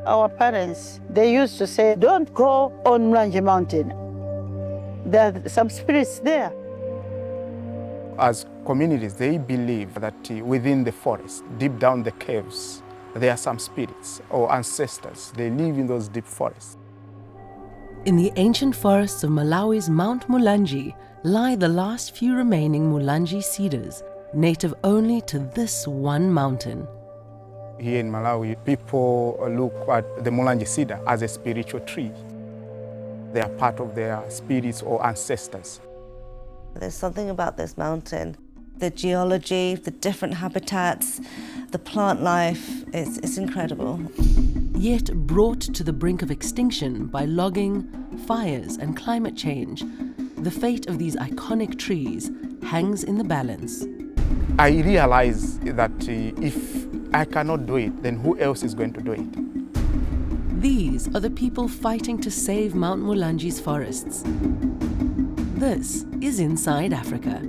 Our parents, they used to say, don't go on Mulanje Mountain. There are some spirits there. As communities, they believe that within the forest, deep down the caves, there are some spirits or ancestors. They live in those deep forests. In the ancient forests of Malawi's Mount Mulanje lie the last few remaining Mulanje cedars, native only to this one mountain. Here in Malawi, people look at the Mulanje cedar as a spiritual tree. They are part of their spirits or ancestors. There's something about this mountain. The geology, the different habitats, the plant life, it's incredible. Yet brought to the brink of extinction by logging, fires and climate change, the fate of these iconic trees hangs in the balance. I realize that if I cannot do it, then who else is going to do it? These are the people fighting to save Mount Mulanje's forests. This is Inside Africa.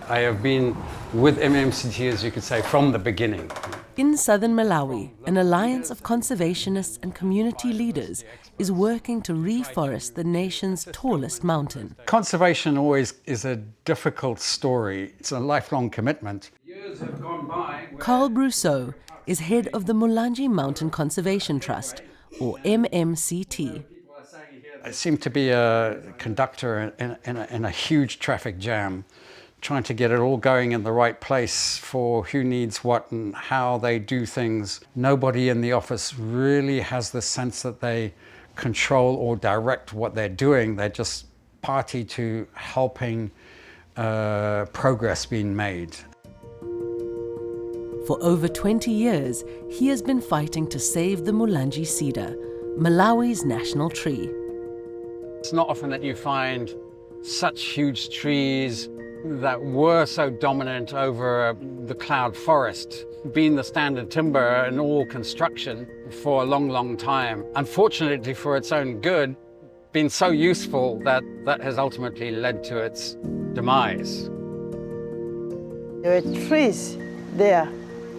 I have been with MMCT, as you could say, from the beginning. In southern Malawi, an alliance of conservationists and community leaders is working to reforest the nation's tallest mountain. Conservation always is a difficult story. It's a lifelong commitment. Years have gone by. Carl Brousseau is head of the Mulanje Mountain Conservation Trust, or MMCT. I seem to be a conductor in a huge traffic jam, trying to get it all going in the right place for who needs what and how they do things. Nobody in the office really has the sense that they control or direct what they're doing. They're just party to helping progress being made. For over 20 years, he has been fighting to save the Mulanje cedar, Malawi's national tree. It's not often that you find such huge trees that were so dominant over the cloud forest, being the standard timber in all construction for a long, long time. Unfortunately for its own good, been so useful that has ultimately led to its demise. There were trees there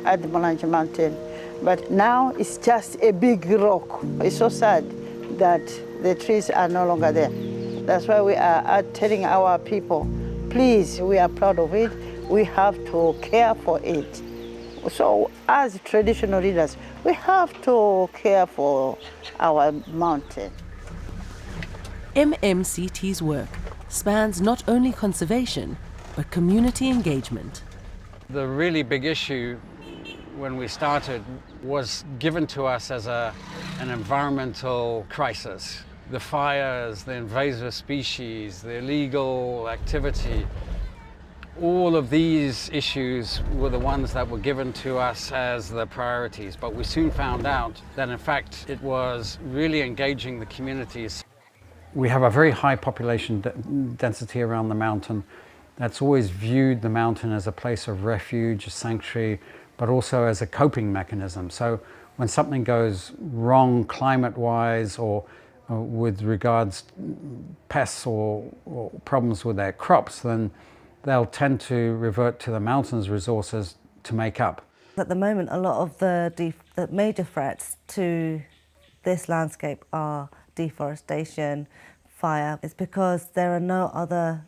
at the Mulanje Mountain, but now it's just a big rock. It's so sad that the trees are no longer there. That's why we are telling our people, please, we are proud of it. We have to care for it. So as traditional leaders, we have to care for our mountain. MMCT's work spans not only conservation, but community engagement. The really big issue when we started was given to us as an environmental crisis. The fires, the invasive species, the illegal activity, all of these issues were the ones that were given to us as the priorities. But we soon found out that in fact it was really engaging the communities. We have a very high population density around the mountain that's always viewed the mountain as a place of refuge, a sanctuary, but also as a coping mechanism. So when something goes wrong climate-wise or with regards pests or problems with their crops, then they'll tend to revert to the mountain's resources to make up. At the moment, a lot of the major threats to this landscape are deforestation, fire. It's because there are no other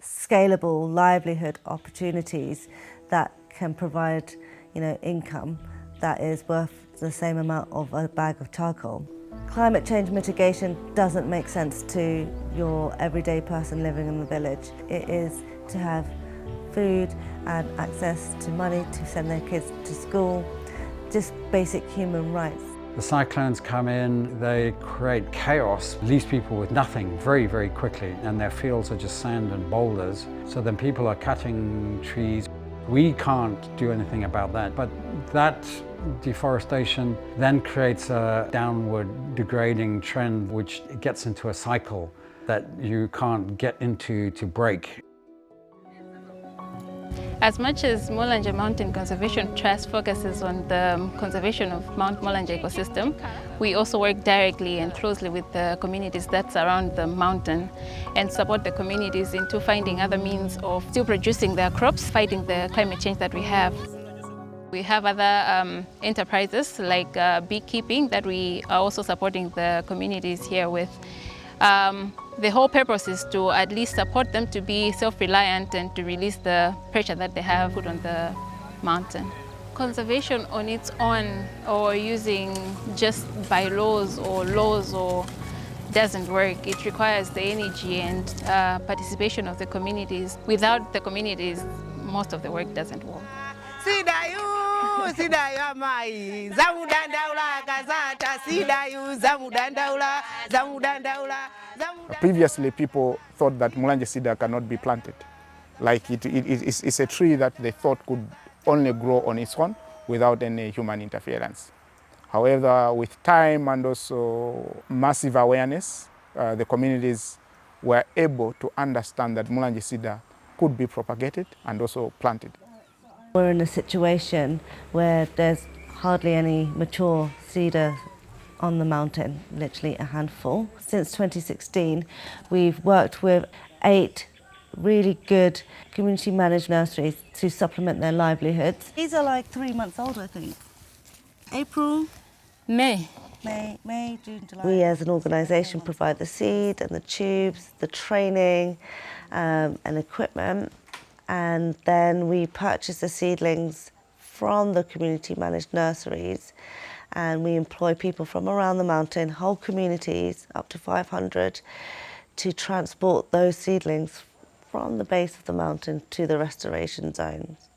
scalable livelihood opportunities that can provide, income that is worth the same amount of a bag of charcoal. Climate change mitigation doesn't make sense to your everyday person living in the village. It is to have food and access to money to send their kids to school, just basic human rights. The cyclones come in, they create chaos, leaves people with nothing very, very quickly, and their fields are just sand and boulders. So then people are cutting trees. We can't do anything about that, but that deforestation then creates a downward degrading trend which gets into a cycle that you can't get into to break. As much as Mulanje Mountain Conservation Trust focuses on the conservation of Mount Mulanje ecosystem, we also work directly and closely with the communities that surround the mountain and support the communities into finding other means of still producing their crops, fighting the climate change that we have. We have other enterprises like beekeeping that we are also supporting the communities here with. The whole purpose is to at least support them to be self-reliant and to release the pressure that they have put on the mountain. Conservation on its own or using just bylaws or laws or doesn't work. It requires the energy and participation of the communities. Without the communities, most of the work doesn't work. Previously, people thought that Mulanje cedar cannot be planted. Like it's a tree that they thought could only grow on its own without any human interference. However, with time and also massive awareness, the communities were able to understand that Mulanje cedar could be propagated and also planted. We're in a situation where there's hardly any mature cedar on the mountain, literally a handful. Since 2016, we've worked with 8 really good community managed nurseries to supplement their livelihoods. These are like 3 months old, I think. April? May, June, July. We as an organisation provide the seed and the tubes, the training and equipment, and then we purchase the seedlings from the community managed nurseries, and we employ people from around the mountain, whole communities, up to 500, to transport those seedlings from the base of the mountain to the restoration zones.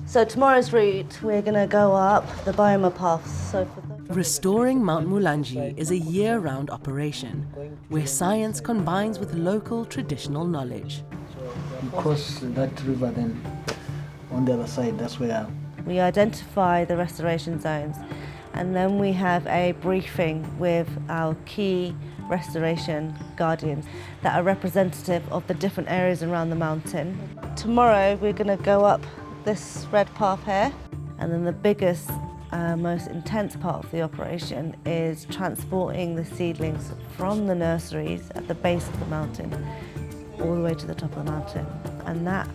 So tomorrow's route, we're going to go up the bioma paths. Restoring Mount Mulanje is a year-round operation where science combines with local traditional knowledge. You cross that river, then on the other side, that's where... We identify the restoration zones, and then we have a briefing with our key restoration guardians that are representative of the different areas around the mountain. Tomorrow we're going to go up this red path here, and then the biggest, most intense part of the operation is transporting the seedlings from the nurseries at the base of the mountain all the way to the top of the mountain, and that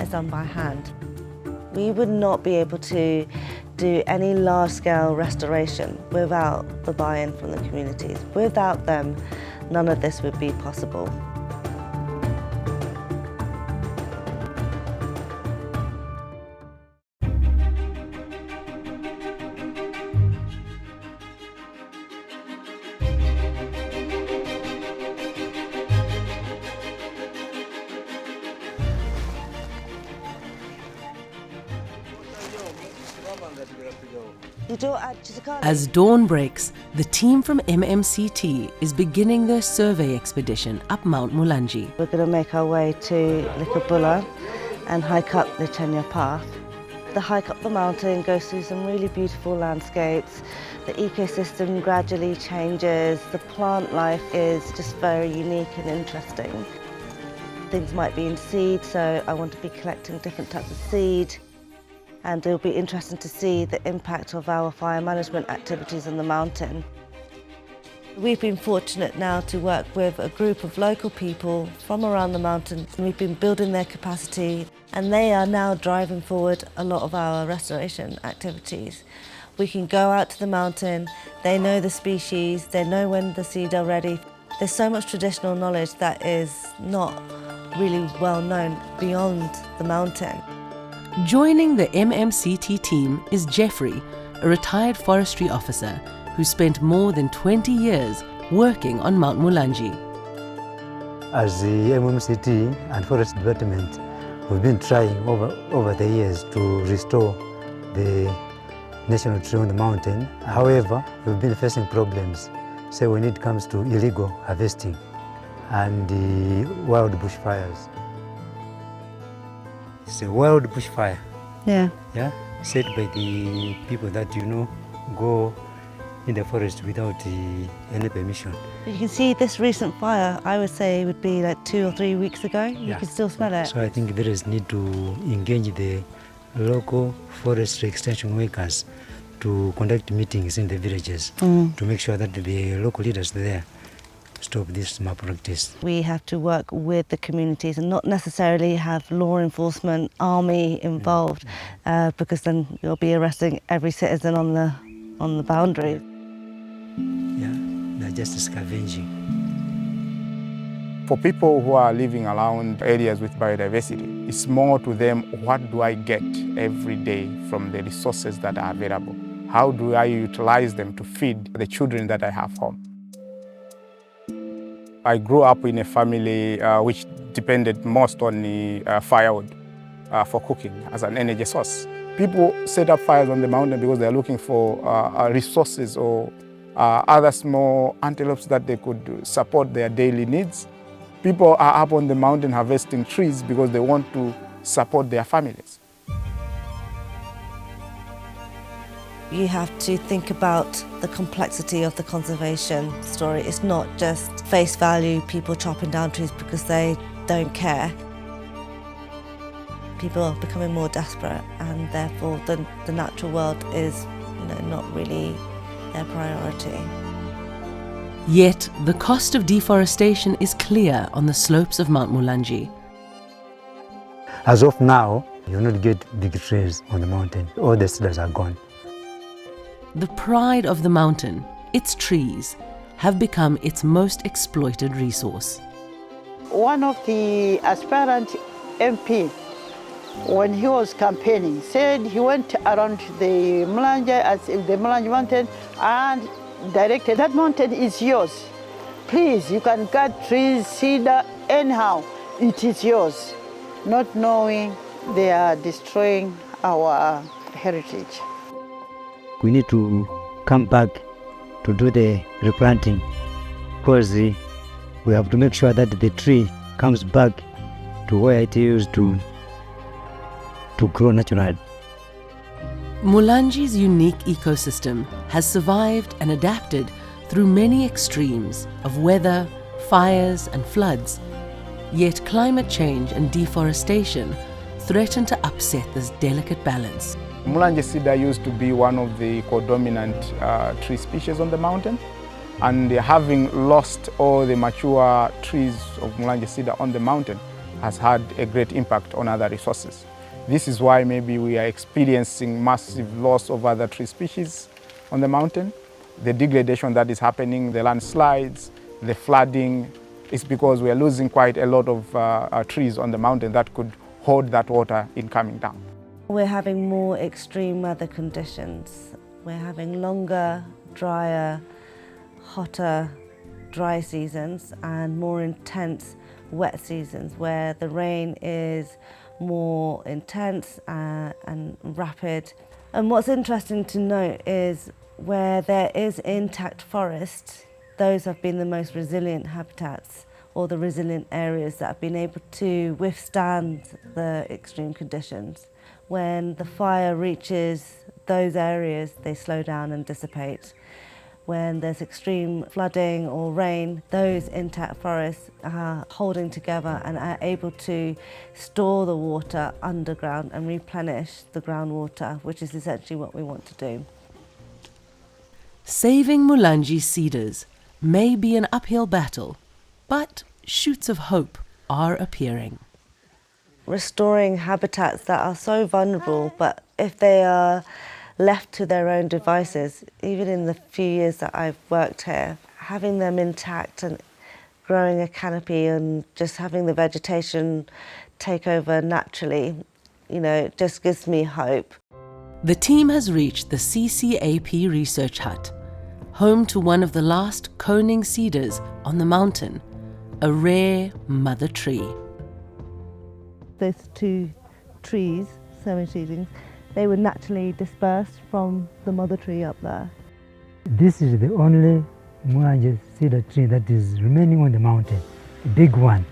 is done by hand. We would not be able to do any large-scale restoration without the buy-in from the communities. Without them, none of this would be possible. As dawn breaks, the team from MMCT is beginning their survey expedition up Mount Mulanje. We're going to make our way to Likabula and hike up the Tenya path. The hike up the mountain goes through some really beautiful landscapes. The ecosystem gradually changes. The plant life is just very unique and interesting. Things might be in seed, so I want to be collecting different types of seed. And it'll be interesting to see the impact of our fire management activities on the mountain. We've been fortunate now to work with a group of local people from around the mountain. We've been building their capacity, and they are now driving forward a lot of our restoration activities. We can go out to the mountain, they know the species, they know when the seed are ready. There's so much traditional knowledge that is not really well known beyond the mountain. Joining the MMCT team is Jeffrey, a retired forestry officer who spent more than 20 years working on Mount Mulanje. As the MMCT and Forest Department, we've been trying over the years to restore the national tree on the mountain. However, we've been facing problems, say when it comes to illegal harvesting and the wild bushfires. It's a wild bushfire. Yeah. Yeah, set by the people that go in the forest without any permission. You can see this recent fire, I would say, would be like 2 or 3 weeks ago. You can still smell it. So I think there is need to engage the local forestry extension workers to conduct meetings in the villages to make sure that the local leaders there stop this malpractice. We have to work with the communities and not necessarily have law enforcement, army involved, because then you'll be arresting every citizen on the boundary. Yeah, they're just scavenging. For people who are living around areas with biodiversity, it's more to them, what do I get every day from the resources that are available? How do I utilize them to feed the children that I have home? I grew up in a family which depended most on the firewood for cooking as an energy source. People set up fires on the mountain because they're looking for resources or other small antelopes that they could support their daily needs. People are up on the mountain harvesting trees because they want to support their families. You have to think about the complexity of the conservation story. It's not just face value, people chopping down trees because they don't care. People are becoming more desperate, and therefore the natural world is, not really their priority. Yet the cost of deforestation is clear on the slopes of Mount Mulanje. As of now, you will not get big trees on the mountain. All the cedars are gone. The pride of the mountain, its trees, have become its most exploited resource. One of the aspirant MP, when he was campaigning, said he went around the Mulanje mountain and directed, that mountain is yours. Please, you can cut trees, cedar, anyhow, it is yours. Not knowing they are destroying our heritage. We need to come back to do the replanting because we have to make sure that the tree comes back to where it used to grow naturally. Mulanje's unique ecosystem has survived and adapted through many extremes of weather, fires and floods. Yet climate change and deforestation threaten to upset this delicate balance. Mulanje cedar used to be one of the codominant tree species on the mountain, and having lost all the mature trees of Mulanje cedar on the mountain has had a great impact on other resources. This is why maybe we are experiencing massive loss of other tree species on the mountain. The degradation that is happening, the landslides, the flooding, is because we are losing quite a lot of trees on the mountain that could hold that water in coming down. We're having more extreme weather conditions. We're having longer, drier, hotter, dry seasons and more intense wet seasons where the rain is more intense and rapid. And what's interesting to note is where there is intact forest, those have been the most resilient habitats or the resilient areas that have been able to withstand the extreme conditions. When the fire reaches those areas, they slow down and dissipate. When there's extreme flooding or rain, those intact forests are holding together and are able to store the water underground and replenish the groundwater, which is essentially what we want to do. Saving Mulanje cedars may be an uphill battle, but shoots of hope are appearing. Restoring habitats that are so vulnerable, but if they are left to their own devices, even in the few years that I've worked here, having them intact and growing a canopy and just having the vegetation take over naturally, it just gives me hope. The team has reached the CCAP Research Hut, home to one of the last coning cedars on the mountain, a rare mother tree. Those two trees, sowing seedlings, they were naturally dispersed from the mother tree up there. This is the only Mulanje cedar tree that is remaining on the mountain, a big one.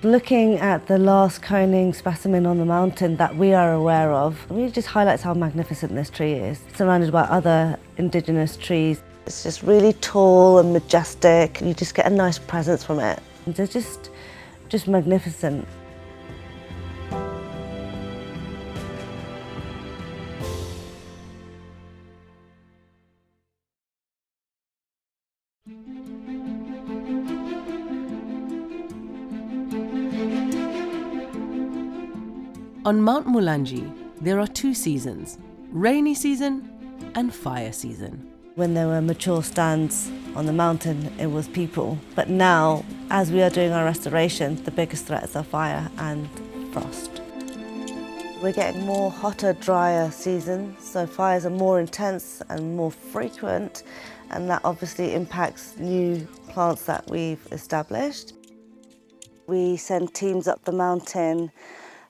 Looking at the last coning specimen on the mountain that we are aware of, it really just highlights how magnificent this tree is, surrounded by other indigenous trees. It's just really tall and majestic. You just get a nice presence from it. They're just magnificent. On Mount Mulanje, there are two seasons, rainy season and fire season. When there were mature stands on the mountain, it was people. But now, as we are doing our restoration, the biggest threats are fire and frost. We're getting more hotter, drier seasons, so fires are more intense and more frequent, and that obviously impacts new plants that we've established. We send teams up the mountain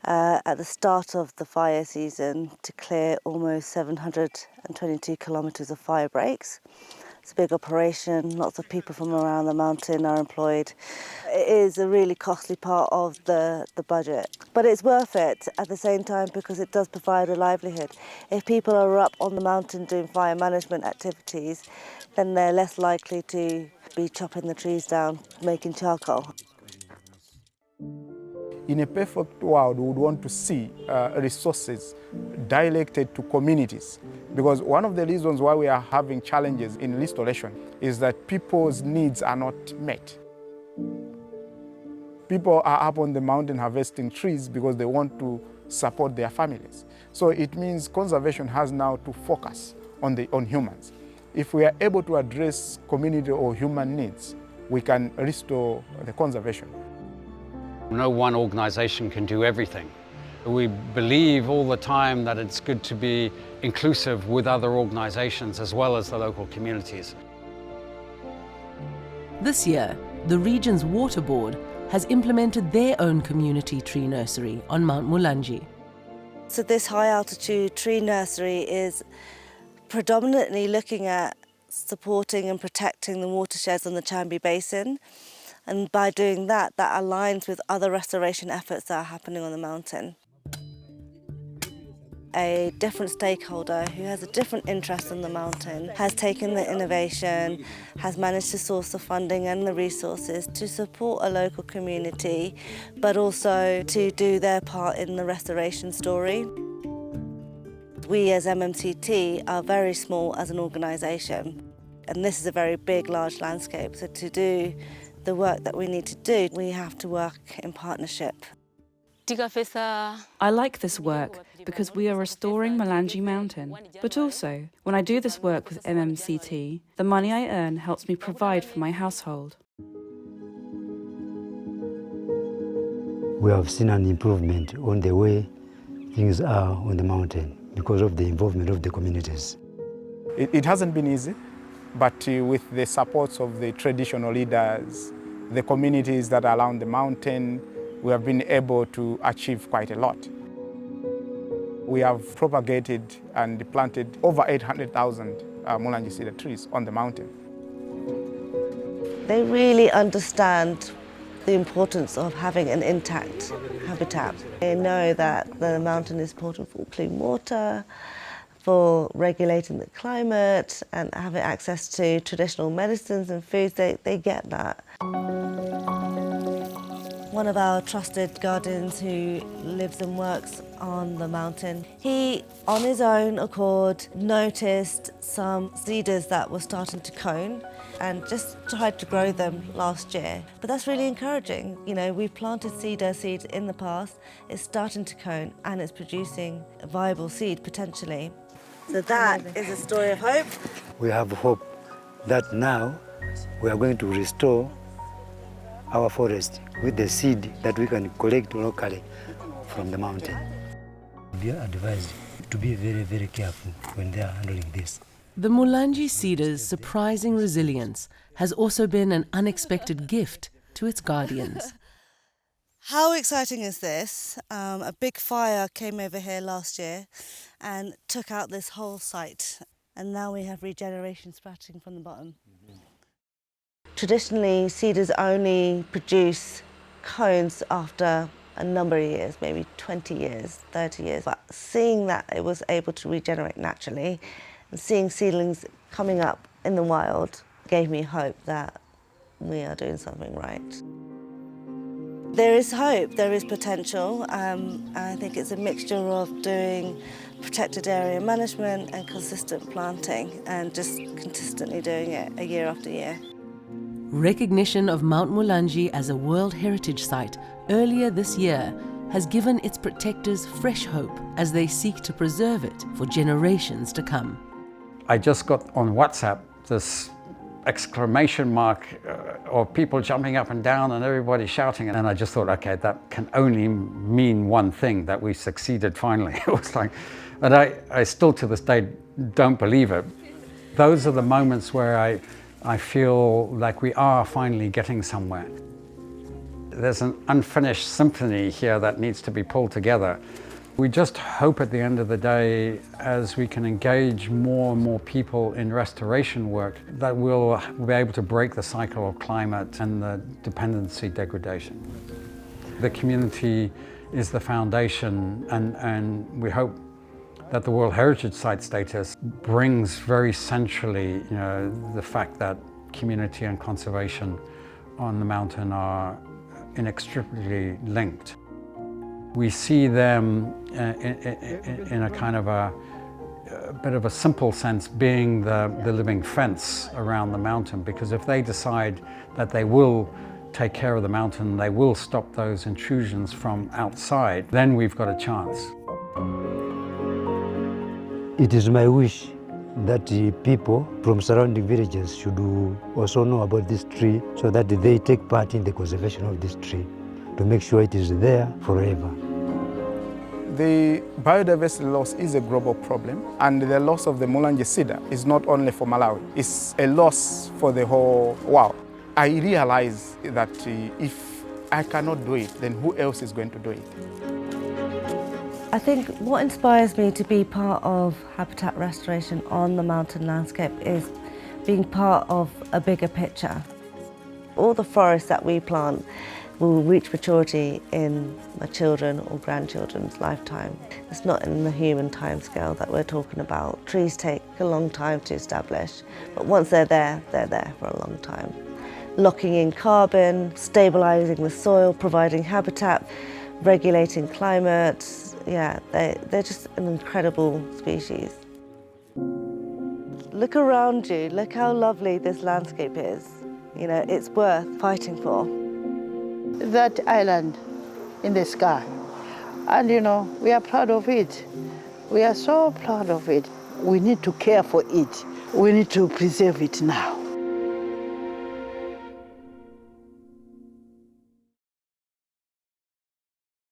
at the start of the fire season to clear almost 722 kilometres of fire breaks. It's a big operation, lots of people from around the mountain are employed. It is a really costly part of the budget, but it's worth it at the same time because it does provide a livelihood. If people are up on the mountain doing fire management activities, then they're less likely to be chopping the trees down, making charcoal. In a perfect world, we would want to see resources directed to communities, because one of the reasons why we are having challenges in restoration is that people's needs are not met. People are up on the mountain harvesting trees because they want to support their families. So it means conservation has now to focus on humans. If we are able to address community or human needs, we can restore the conservation. No one organisation can do everything. We believe all the time that it's good to be inclusive with other organisations as well as the local communities. This year, the region's water board has implemented their own community tree nursery on Mount Mulanje. So this high altitude tree nursery is predominantly looking at supporting and protecting the watersheds on the Chambi Basin. And by doing that, that aligns with other restoration efforts that are happening on the mountain. A different stakeholder who has a different interest in the mountain has taken the innovation, has managed to source the funding and the resources to support a local community, but also to do their part in the restoration story. We as MMCT are very small as an organisation, and this is a very big, large landscape, so to do the work that we need to do, we have to work in partnership. I like this work because we are restoring Mulanje Mountain, but also, when I do this work with MMCT, the money I earn helps me provide for my household. We have seen an improvement on the way things are on the mountain because of the involvement of the communities. It hasn't been easy, but with the supports of the traditional leaders, the communities that are around the mountain, we have been able to achieve quite a lot. We have propagated and planted over 800,000 Mulanje cedar trees on the mountain. They really understand the importance of having an intact habitat. They know that the mountain is important for clean water, for regulating the climate and having access to traditional medicines and foods. They get that. One of our trusted guardians who lives and works on the mountain, he, on his own accord, noticed some cedars that were starting to cone and just tried to grow them last year. But that's really encouraging. You know, we've planted cedar seeds in the past, it's starting to cone and it's producing a viable seed potentially. So that is a story of hope. We have hope that now we are going to restore our forest with the seed that we can collect locally from the mountain. We are advised to be very, very careful when they are handling this. The Mulanje cedar's surprising resilience has also been an unexpected gift to its guardians. How exciting is this? A big fire came over here last year and took out this whole site, and now we have regeneration sprouting from the bottom. Traditionally, cedars only produce cones after a number of years, maybe 20 years, 30 years. But seeing that it was able to regenerate naturally and seeing seedlings coming up in the wild gave me hope that we are doing something right. There is hope, there is potential. I think it's a mixture of doing protected area management and consistent planting and just consistently doing it year after year. Recognition of Mount Mulanje as a World Heritage Site earlier this year has given its protectors fresh hope as they seek to preserve it for generations to come. I just got on WhatsApp this exclamation mark or people jumping up and down and everybody shouting, and I just thought, okay, that can only mean one thing, that we succeeded finally. It was like, and I still to this day don't believe it. Those are the moments where I feel like we are finally getting somewhere. There's an unfinished symphony here that needs to be pulled together. We just hope at the end of the day, as we can engage more and more people in restoration work, that we'll be able to break the cycle of climate and the dependency degradation. The community is the foundation, and we hope that the World Heritage Site status brings very centrally, the fact that community and conservation on the mountain are inextricably linked. We see them in a kind of a bit of a simple sense being the living fence around the mountain, because if they decide that they will take care of the mountain, they will stop those intrusions from outside, then we've got a chance. It is my wish that the people from surrounding villages should also know about this tree so that they take part in the conservation of this tree to make sure it is there forever. The biodiversity loss is a global problem, and the loss of the Mulanje cedar is not only for Malawi, it's a loss for the whole world. I realize that if I cannot do it, then who else is going to do it? I think what inspires me to be part of habitat restoration on the mountain landscape is being part of a bigger picture. All the forests that we plant will reach maturity in my children or grandchildren's lifetime. It's not in the human timescale that we're talking about. Trees take a long time to establish, but once they're there for a long time. Locking in carbon, stabilising the soil, providing habitat, regulating climate. Yeah, they're just an incredible species. Look around you, look how lovely this landscape is. It's worth fighting for. That island in the sky, and we are proud of it. We are so proud of it. We need to care for it. We need to preserve it now.